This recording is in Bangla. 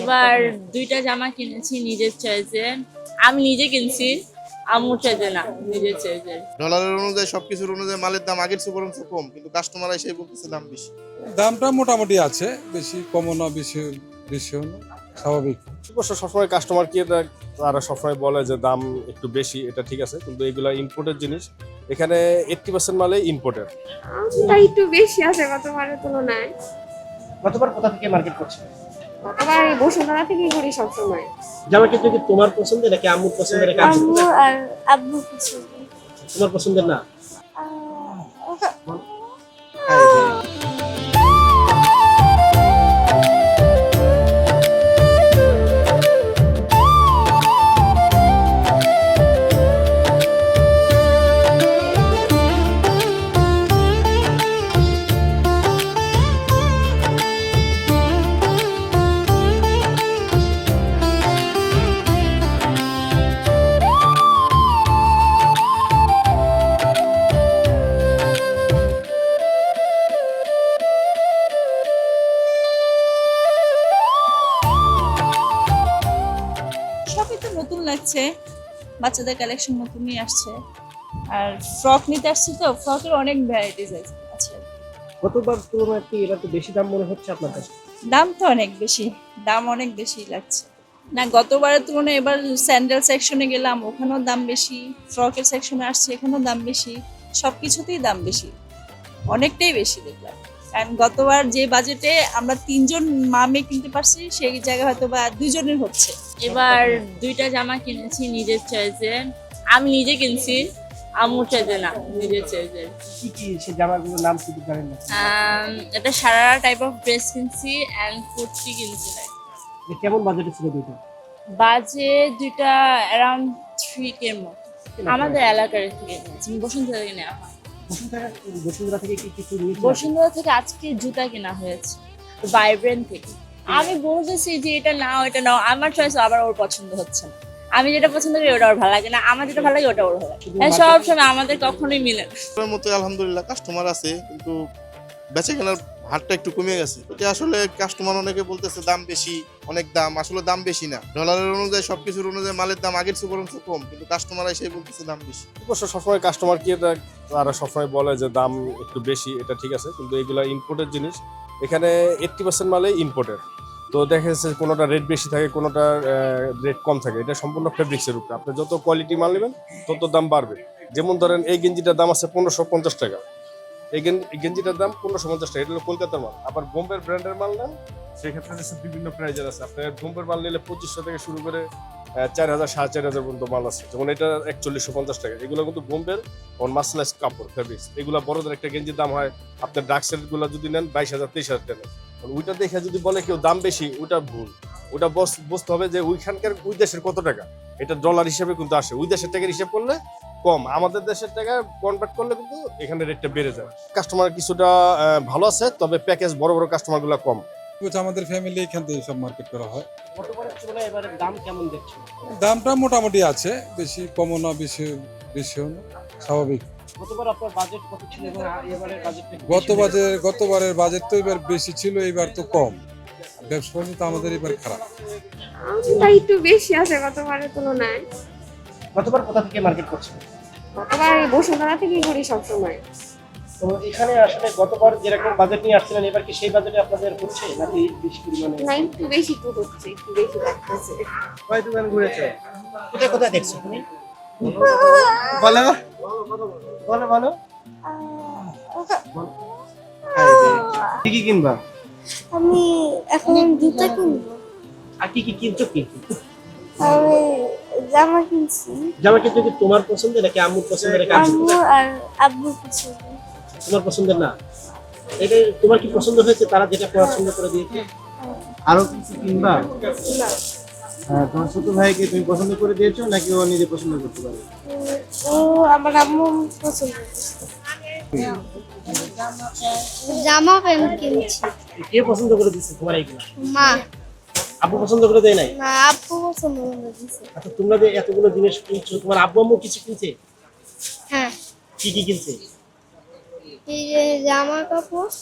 এবার দুইটা জামা কিনেছি নিজের চয়েসে। আমি নিজে কিনছি, আম্মুর চয়েসে না, নিজের চয়েসে। ডলারের অনুযায়ী সবকিছুর অনুযায়ী মালের দাম আগের চেয়ে বরঞ্চ কম, কিন্তু কাস্টমার এসে বলতেছে দাম বেশি। দামটা মোটামুটি আছে, বেশি কমও না বেশি বেশিও না, স্বাভাবিক। অবশ্য সবসময় কাস্টমার কি তারা সবসময় বলে যে দাম একটু বেশি, এটা ঠিক আছে, কিন্তু এগুলা ইম্পোর্টের জিনিস। এখানে 80% মালে ইম্পোর্টের। আমটা একটু বেশি আছে গতবারের তুলনায়। গতবার কোথা থেকে মার্কেট করছো? গতবার এই বসুন্ধরা থেকেই করি সবসময়। জামা কিন্তু কি তোমার পছন্দের নাকি আম্মুর পছন্দের নাকি আব্বুর আম্মু পছন্দের? আর আব্বু কিছু তোমার পছন্দের না? সবই তো নতুন লাগছে, বাচ্চাদের কালেকশন নতুনই আসছে। আর ফ্রক নিতে আসছি তো, ফ্রকের অনেক ভ্যারাইটিস আছে। গতবার তুলনায় কি এবার তো বেশি দাম মনে হচ্ছে আপনার কাছে? দাম তো অনেক বেশি, দাম অনেক বেশি লাগছে। না, গতবারের তুলনায় এবার স্যান্ডেল সেকশনে গেলাম, ওখানেও দাম বেশি। ফ্রকের সেকশনে আসছে, এখানেও দাম বেশি। সব কিছুতেই দাম বেশি, অনেকটাই বেশি দেখলাম। কারণ গতবার যে বাজেটে আমরা 3জন মা মেয়ে কিনতে পারছি, সেই জায়গায় হয়তো বা 2জনের হচ্ছে। এবার দুইটা জামা কিনেছি নিজের চয়েসে। আমি নিজে কিনছি, আম্মুর চয়েসে না, নিজের চয়েসে। কি কি সে জামাগুলোর নাম শুধু জানেন না? একটা সারারা টাইপ অফ ড্রেস কিনছি অ্যান্ড কুর্তি কিনছি। যে কেমন বাজেটে ছিল দুইটা? বাজেট দুইটা অ্যারাউন্ড 3K এর মতো। আমাদের এলাকার থেকে নিয়েছি, বসুন্ধরা থেকে নেওয়া হয়। বসুন্ধরা থেকে কি কিছু নিয়েছেন? বসুন্ধরা থেকে আজকে জুতা কেনা হয়েছে, ভাইব্রেন্ট থেকে। আমি বলতেছি যে এটা নাও, এটা নাও, আমার চয়েস আবার ওর পছন্দ হচ্ছে না। আমি যেটা পছন্দ করি ওটা ওর ভালো লাগে না, আমার যেটা ভালো লাগে ওটা ওর ভালো লাগে। হ্যাঁ, সব সময় আমাদের কখনোই মিলে না। এর মতো আলহামদুলিল্লাহ কাস্টমার আছে, কিন্তু বেচে কেনার হারটা একটু কমে গেছে। এটা আসলে কাস্টমার অনেকে বলতেছে দাম বেশি, অনেক দাম। আসলে দাম বেশি না, ডলারের অনুযায়ী সবকিছুর অনুযায়ী মালের দাম আগের চেয়ে বরঞ্চ কম, কিন্তু কাস্টমার এসে বলতেছে দাম বেশি। অবশ্য সবসময় কাস্টমার কি তারা সবসময় বলে যে দাম একটু বেশি, এটা ঠিক আছে, কিন্তু এগুলা ইম্পোর্টের জিনিস। এখানে 80% মালে ইম্পোর্টের। তো দেখা যাচ্ছে কোনোটা রেট বেশি থাকে, কোনোটা রেট কম থাকে। এটা সম্পূর্ণ ফেব্রিক্সের উপরে। আপনি যত কোয়ালিটি মাল নেবেন তত দাম বাড়বে। যেমন ধরেন এই গেঞ্জিটার দাম আছে 1550 টাকা। এই গেঞ্জিটার দাম 1550 টাকা, এটা হলো কলকাতার মাল। আবার বোম্বের ব্র্যান্ডের মাল নেন, সেক্ষেত্রে হচ্ছে বিভিন্ন প্রাইজের আছে। আপনার বোম্বের মাল নিলে 2500 থেকে শুরু করে 4000 4500 পর্যন্ত মাল আছে। যেমন এটা 4150 টাকা। এগুলো কিন্তু বোম্বের মাসলাইজ কাপড় ফেব্রিক্স। এগুলো বড়দের একটা গেঞ্জির দাম হয় আপনার ডার্ক সেট গুলো যদি নেন 22000 23,000 টাকা। ওইটা দেখে যদি বলে কেউ দাম বেশি, ওইটা ভুল। ওটা বুঝতে হবে যে ওইখানকার ওই দেশের কত টাকা। এটা ডলার হিসেবে কিন্তু আসে, ওই দেশের টাকার হিসাব করলে কম, আমাদের দেশের টাকা কনভার্ট করলে কিন্তু এখানে রেটটা বেড়ে যায়। কাস্টমার কিছুটা ভালো আছে, তবে প্যাকেজ বড় বড় কাস্টমার গুলো কম। আমাদের ফ্যামিলি এখান থেকে সব মার্কেট করা হয়। গতবারের তুলনায় এবারে দাম কেমন দেখছো? দামটা মোটামুটি আছে, বেশি কমও না বেশি বেশিও না, স্বাভাবিক। গতবার আপনার বাজেট কত ছিল এবং এবারের বাজেটটা? গতবারের বাজেট তো এবার বেশি ছিল, এবার তো কম। ব্যবসা বাণিজ্য তো আমাদের এবার খারাপ। আমটা একটু বেশি আছে গতবারের তুলনায়। গতবার কোথা থেকে মার্কেট করছো? গতবার এই বসুন্ধরা থেকেই করি সবসময়। তো এখানে আসলে গতবার যেরকম বাজেট নিয়ে আসছিলেন, এবার কি সেই বাজেটে আপনাদের হচ্ছে নাকি বেশি পরিমাণে? না, একটু বেশি তো হচ্ছে, একটু বেশি লাগতেছে। কয় দোকান ঘুরেছো? কোথায় কোথায় দেখছো তুমি? বলো বলো বলো। কি কি কিনবা? আমি এখন জুতা কিনবো। আর কি কি কিনছো কি? আমি জামা কিনছি। জামা কিন্তু কি তোমার পছন্দের নাকি আম্মুর পছন্দের নাকি আব্বুর আম্মু পছন্দের? আর আব্বু কিছু তোমার পছন্দের না? এটা তোমার কি পছন্দ হয়েছে, তারা যেটা পছন্দ করে দিয়েছে? আরো কিছু কিনবা? না। হ্যাঁ, তোমার ছোট ভাইকে তুমি পছন্দ করে দিয়েছো নাকি ও নিজে পছন্দ করতে পারে? ও আমার আম্মু পছন্দ করছে। জামা প্যান্ট কিনছি। কে পছন্দ করে দিচ্ছে তোমার এইগুলো? মা। আব্বু পছন্দ করে দেয় নাই? না, আব্বু পছন্দ করে দিছে। আচ্ছা, তোমরা যে এতগুলো জিনিস কিনছো, তোমার আব্বু আম্মু কিছু কিনছে? হ্যাঁ, কি কি কিনছে? এই যে জামা কাপড়,